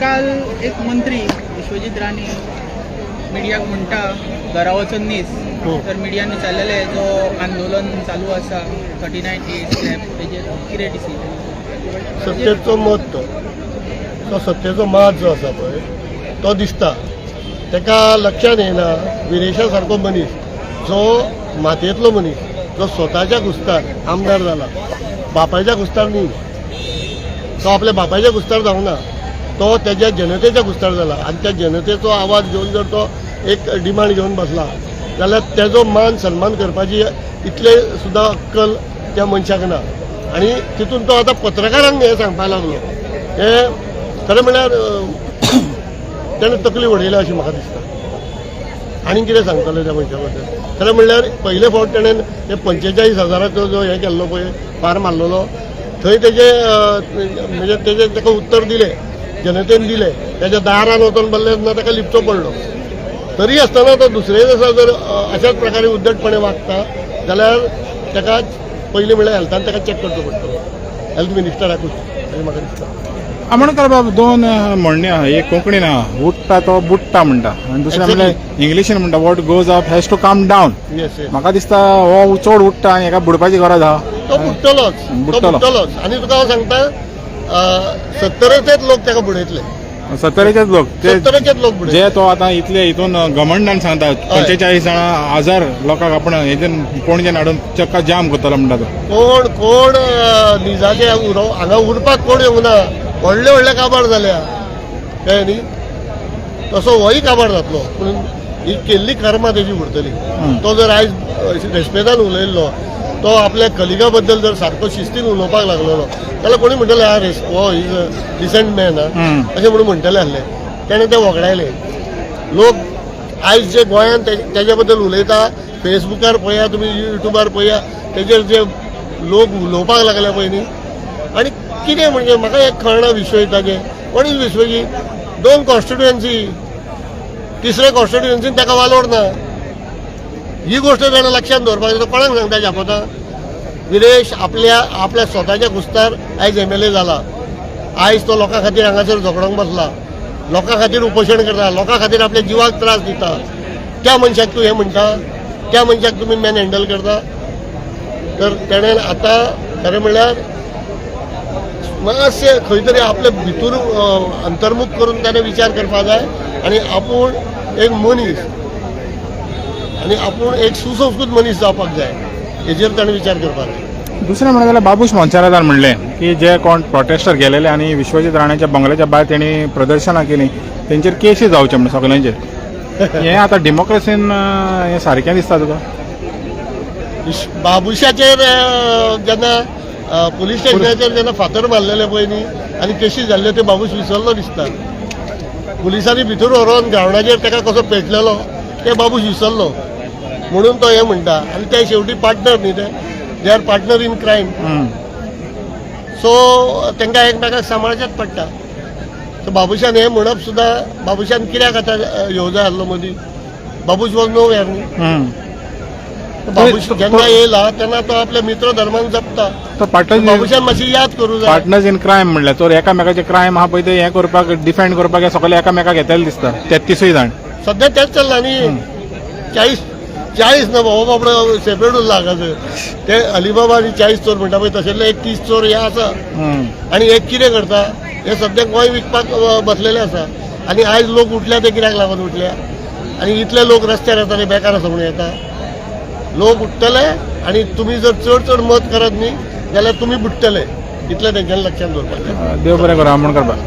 काल एक मंत्री विश्वजित राणे मिडियाक म्हणटा घरा वचून न्हीस तर मिडियान चाललेले जो आंदोलन चालू आसा 39A स्लॅब तेजेर कितें डिसिजन सत्तेचो मत तो सत्तेचो मात जो आसा पळय तो दिसता ताका लक्षात येना विरेशा सारको मनीस जो मातयेंतलो मनीस जो स्वताच्या कुस्तार आमदार जाला बापायच्या कुस्तार न्ही तो आपल्या बापायच्या कुस्तार जावना तो त्याच्या जनतेच्या कुस्तार जाला आनी त्या जनतेचो आवाज घेवन जर तो एक डिमांड घेवन बसला जाल्यार तेजो मान सन्मान करपाची इतले सुद्दां अक्कल त्या मनशाक ना आनी तितून तो आतां पत्रकारांक हें सांगपाक लागलो हे खरें म्हणल्यार तेणें तकली वडयल्या अशें म्हाका दिसता आनी कितें सांगतले त्या मनशा बद्दल खरें म्हणल्यार पयले फावट तेणें ते 45,000 जो हें केल्लो पळय फार मारलेलो थंय तेजे म्हणजे तेजे ताका उत्तर दिलें जनतेन दिलें तेज्या दारान वचून बसले तेन्ना ताका लिपचो पडलो तरी आसतना तो दुसरे दिसा जर अशाच प्रकारे उद्धटपणे वागता जाल्यार ताका पयलीं म्हणल्यार हेल्थान ताका चॅक करचो पडटलो हेल्थ मिनिस्टराकूच अशें म्हाका दिसता आमोणकर बाब दोन म्हणणे आहा एक कोंकणीन आहा उठता तो बुडटा म्हणटा आनी दुसरें म्हणल्यार इंग्लिशीन म्हणटा what goes up has to come down म्हाका दिसता हो चड उठटा आनी हेका बुडपाची गरज आहा तो बुडटलोच आनी तुका हांव सांगता 70च लोक ताका बुडयतले 70च लोक बुडयतले जे तो आतां इतले हितून घमंडान सांगता 45,000 लोकांक आपण हेतून पणजेन हाडून चक्का जाम करतलो म्हणटा तो कोण निजाचे हांगा उरपाक कोण येवना व्हडले व्हडले काबार जाल्या कळ्ळें न्ही तसो होय काबार जातलो पूण ही केल्ली कर्मां तेजी उरतली तो जर आयज रेस्पेदान उलयल्लो तो आपल्या कलिगा बद्दल जर सारको शिस्तीन उलोवपाक लागलेलो जाल्यार कोणी म्हणटले हो इज अ डिसेंट मॅन अशें म्हणून म्हणटले आसले तेणें ते वगडायले लोक आयज जे गोंयांत तेजे बद्दल उलयता फेसबुकार पळया तुमी युट्यूबार पळया तेजेर जे लोक उलोवपाक लागले पळय न्ही आनी कितें म्हणजे म्हाका एक कळना विश्वजिताचें कोण इज विश्वजीत 2 कॉन्स्टिट्युएन्सी तिसऱ्या कॉन्स्टिट्युएन्सीन ताका वालोर ना ही गोष्ट ताणें लक्षात दवरपाक जाय कोणाक सांगता जापता विरेश आपल्या स्वताच्या कुस्तार आयज MLA जाला आयज तो लोकां खातीर हांगासर झगडोंक बसला लोकां खातीर उपोशण करता लोकां खातीर आपल्या जिवाक त्रास दिता त्या मनशाक तूं हें म्हणटा त्या मनशाक तुमी मॅन हँडल करता तर तेणें आतां खरें म्हणल्यार मातशें खंय तरी आपले भितूर अंतर्मुख करून ताणें विचार करपाक जाय आनी आपूण एक मनीस आनी आपूण एक सुसंस्कृत मनीस जावपाक जाय हेजेर ताणें विचार करपाक जाय दुसरें म्हणलें जाल्यार बाबूश मोन्सेरातान म्हणलें की जे कोण प्रोटेस्टर गेलेले आनी विश्वजीत राणाच्या बंगल्याच्या भायर तेणी प्रदर्शनां केलीं तेंचेर केसी जावचे म्हणून सगळ्यांचेर हें आतां डेमोक्रेसीन हें सारकें दिसता तुका बाबुशाचेर जेन्ना पुलीस स्टेशनाचेर जेन्ना फातर मारलेले पळय न्ही आनी केसी जाल्ल्यो त्यो बाबूश विसरलो दिसता पुलिसांनी भितर व्हरोन ग्रावंडाचेर ताका कसो पेटलेलो ते बाबूश विसरलो म्हणून तो हें म्हणटा आनी ते शेवटी पार्टनर न्ही they are partner in crime so तांकां एकमेकाक सांबाळचेच पडटा सो बाबुशान हें म्हणप सुद्दां बाबुशान कित्याक आतां येवं जाय आसलो मदीं बाबूश वॉज नो वेअर न्ही बाबूश जेन्ना येयला तेन्ना तो आपल्या मित्र धर्मान जपता बाबुशान मातशी याद करूं जाय पार्टनर्स इन क्रायम म्हणल्यार तर एकामेकाचे क्रायम आहा पळय ते हें करपाक डिफेंड करपाक हे सगळे एकामेकाक येताले दिसता 33 जाण सध्या तेच चल्ला न्ही 40 ना हो बाबडो सेपरेट उरला हांगासर ते अलिबाबा आनी 40 चोर म्हणटा पळय तशेंले एक 30 चोर हे आसा आनी एक कितें करता हे सध्या गोंय विकपाक बसलेले आसा आनी आयज लोक उठल्या ते कित्याक लागून उठल्या आनी इतले लोक रस्त्यार येता बेकार आसा म्हणून येता लोक उठतले आनी तुमी जर चड मत करत न्ही जाल्यार तुमी बुडटले इतलें तेंच्यांनी लक्षात दवरपाक जाय देव बरें करूं आमोणकर बाब